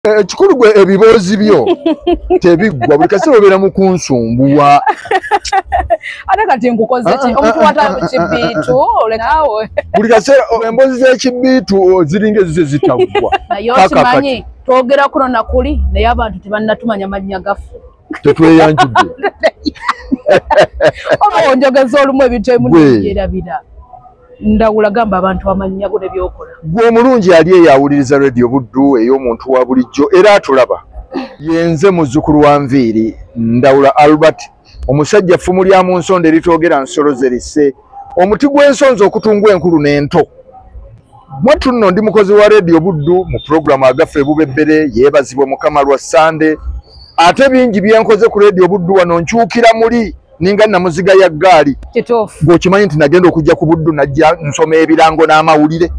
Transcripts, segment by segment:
Kikulu gwe ebibozi byo tebiggwa buli kaseera obeera mu kunsumbuwa. Ate kati nkukoze ki omuntu wata kibitu olekawe. Buli kaseera emboozi z'ekibitu ziringa ezize zitaggwa. Naye okimanyi twogera kuno na kuli naye abantu tebannatumanya mannya gafu. Tetweyanjudde. Oba onjogeza olumu ebintu ebimu n'ebirabira. Ndawula gamba abantu amannya go nebyokola. Gwe omulungi ali eyawuliriza Radio Buddu ey'omuntu wa bulijjo era atulaba. Yenze muzzukulu wa Nviiri Ndawula Albert omusajja ffumu lya mu nsonda eritwogera nsolo zerise omuti gw'ensonzi okutungwa enkulu n'ento. Mwattu nno ndi mukozi wa Radio Buddu mu programu agaffe ebubebbere yeebazibwa Mukama lwa Sande ate bingi byenkoze ku Radio Buddu wano nkyukira muli ninga namuziga ya ggaali. Kituufu. Ng'okimanyi nti nagenda okujja ku Buddu najja nsoma ebirango n'amawulire.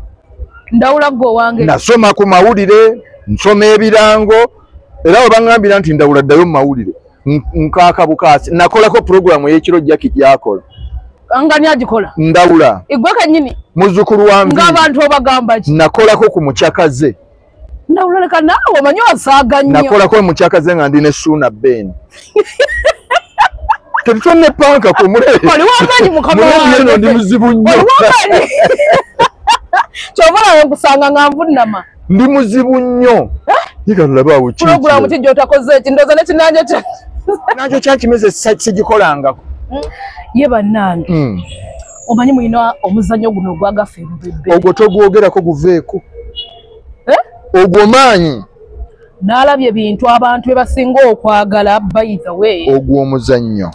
Ndawula gwe wange. Nasoma ku mawulire nsoma ebirango era obangambira nti Ndawula ddayo mu mawulire nkaaka bukaasi nakolako programu y'ekiro Jackie yakola. Angani agikola? Ndawula. Igwe kennyini? Muzzukulu wa Nviiri. Ng'abantu obagamba ki? Nakolako ku mukyakaze. Ndawula leka naawe omanyi osaaga nnyo. Nakolako mukyakaze nga ndi ne Suuna Ben. Tetutone panka ku mule. Wali wamanyi mukama wange. Mule ndi muzibu nnyo. Wali wamanyi. Kyobala nkusanga nga nvunnama. Ndi muzibu nnyo. Yika tulaba awo ki. Programu ki gy'otakoze eki ndoza ne kinanja kya. Nakyo kyakimeze sigikolangako. Ye bannange. Omanyi mulina omuzannyo guno ogwagafa ebibebbe. Ogwo togwogerako guveeko. Ogwo maanyi. N'alabye ebintu abantu bye basinga okwagala by the way. Ogwo omuzannyo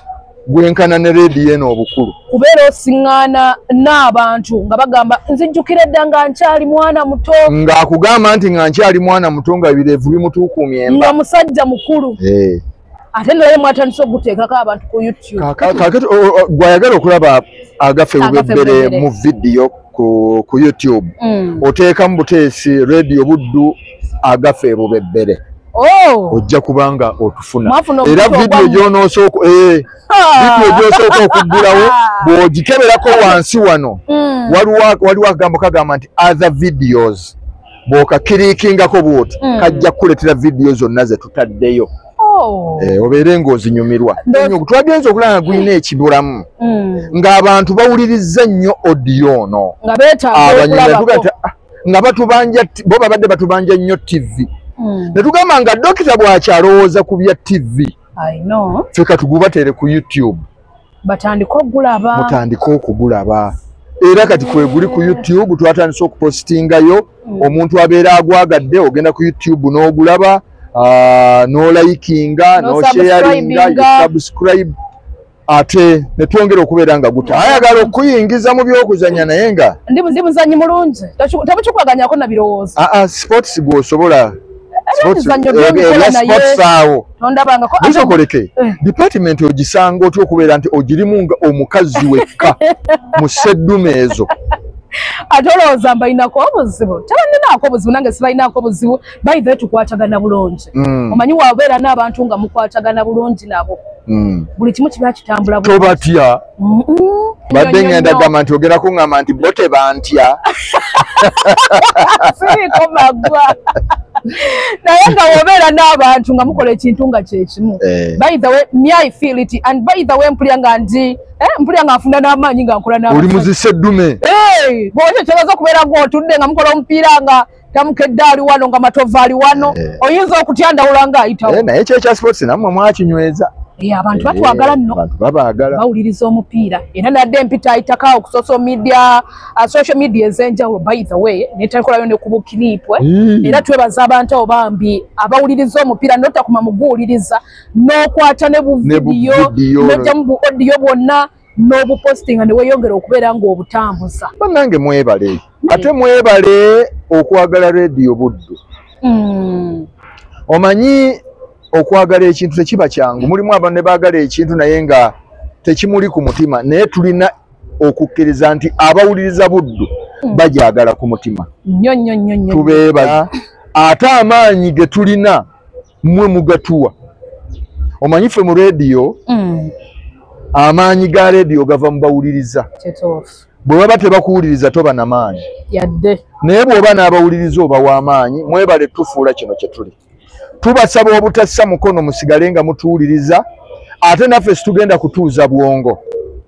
gwenkana ne leediyo eno obukulu. Kubeera osiŋŋaana n'abantu nga bagamba nzijjukira edda nga nkyali mwana muto. Ng'akugamba nti nga nkyali mwana muto nga ebireevu bimutuukumye emba. Nga musajja mukulu. Ate naye mwatandise okuteekako abantu ku YouTube. Kaakati gw'ayagala okulaba agaffe ebubebbere mu vidiyo ku YouTube. Oteekamu buteesi Radio Buddu agaffe ebubebbere. Ojja kubanga otufuna. Era vidiyo gy'onoosooka okuggulawo bw'ogikeberako wansi wano waliwo akagambo kagamba nti other videos bw'okakiriikingako bw'oti kajja kukuleetera vidiyo zonna ze tutaddeyo. Obeere ng'ozinyumirwa. Twagenza okulaba nga gulina ekibulamu ng'abantu bawulirizza nnyo audio ono. Nga batubanja bo babadde batubanja nnyo TV. Ne tugamba nga dokita bw'akyalowooza ku bya TV. Ffe katugubatere ku YouTube. Batandika okugulaba. Mutandika okugulaba. Era kati kwe guli ku YouTube twatandise okupostingayo omuntu abeera agwagadde ogenda ku YouTube n'ogulaba. No likinga, no sharinga, subscribe. Ate netwongera okubeera nga guta. Ayagala okuyingiza mu by'okuzannya naye nga. Ndi muzannyi mulungi. Tabukikwaganyako na birowoozo. Sports gwosobola. Sports awo. Bisokoleke. Department ogisanga otya okubeera nti ogirimu nga omukazi wekka mu sseddume ezo. Ate olowooza mbalinaako obuzibu. Tabalinaako obuzibu nange sibalinaako obuzibu. By the way tukwatagana bulungi. Omanyi wabeera n'abantu nga mukwatagana bulungi nabo. Buli kimu kiba kitambula bulungi. Tobatya. Badde ngenda gamba nti ogera kuŋŋamba nti bo tebantya. Siriko magwa. Naye nga wobeera n'abantu nga mukola ekintu nga kye kimu. By the way me I feel it and by the way mpulya nga ndi mpulya nga nfuna n'amaanyi nga nkola n'abantu. Oli muziseddume. Bw'otyo kyobaza okubeera ng'otudde nga mukola omupiira nga tamukedde ali wano nga matovu ali wano oyinza okutya Ndawula nga ayitawo. Naye kyo ekya sports nammwe mwakinyweza. Abantu batwagala nno. Bawuliriza omupiira. Era nadde mpita ayitakawo ku social media ez'enjawulo by the way netakolayo ne ku bukilipu. Era twebaza abantu abo bambi abawuliriza omupiira n'otakuma muguwuliriza n'okwata ne buvidiyo n'ojja mu bu audio bwonna n'obupostinga ne weeyongera okubeera ng'obutambuza. Bannange mwebale. Ate mwebale okwagala Radio Buddu. Omanyi okwagala ekintu tekiba kyangu. Mulimu abantu ne baagala ekintu naye nga tekimuli ku mutima. Naye tulina okukkiriza nti abawuliriza Buddu bajagala ku mutima. Nnyo. Tubeebala. Ate amaanyi ge tulina mmwe mugatuwa. Omanyi ffe mu radio amaanyi ga radio gava mu bawuliriza. Bwe baba tebakuwuliriza toba n'amaanyi. Yadde. Naye bw'oba n'abawuliriza oba w'amaanyi mwebale tufuula kino kye tuli. tubasaba obutassa mukono musigale nga mutuwuliriza ate naffe situgenda kutuuza bwongo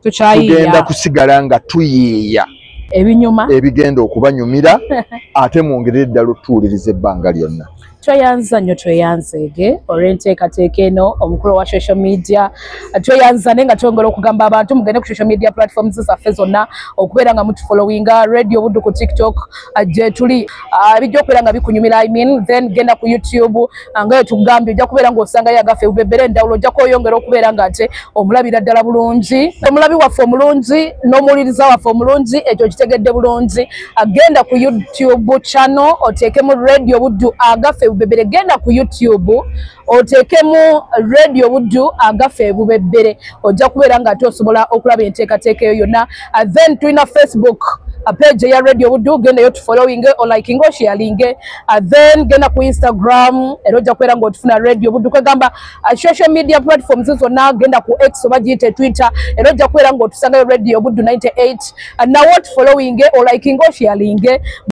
tugenda kusigala nga tuyiiya ebinyuma ebigenda okubanyumira ate mwongerere ddala otuwuliriza ebbanga lyonna. Tweyanza nnyo tweyanzeege olw'enteekateeka eno omukulu wa social media tweyanza naye nga twongera okugamba abantu mugende ku social media platforms zaffe zonna okubeera nga mutufollowinga Radio Buddu ku TikTok gye tuli bijja okubeera nga bikunyumira then genda ku YouTube nga tugambye ojja kubeera ng'osangayo agaffe bubebere endawulo ojja kweyongera okubeera nga ate omulabira ddala bulungi omulabi waffe omulungi n'omuwuliriza waffe omulungi ekyo kitegedde bulungi agenda ku YouTube channel oteekemu Radio Buddu agaffe bubebere genda ku YouTube oteekemu Radio Buddu agaffe bubebere ojja kubeera nga ate osobola okulaba enteekateeka eyo yonna then tulina Facebook page ya Radio Buddu genda yo tufollowing o liking o sharing then genda ku Instagram era ojja kubeera nga otufuna Radio Buddu kwegamba social media platforms zonna genda ku X oba giyite Twitter era ojja kubeera nga otusangayo Radio Buddu 98 nawo tufollowing o liking o sharing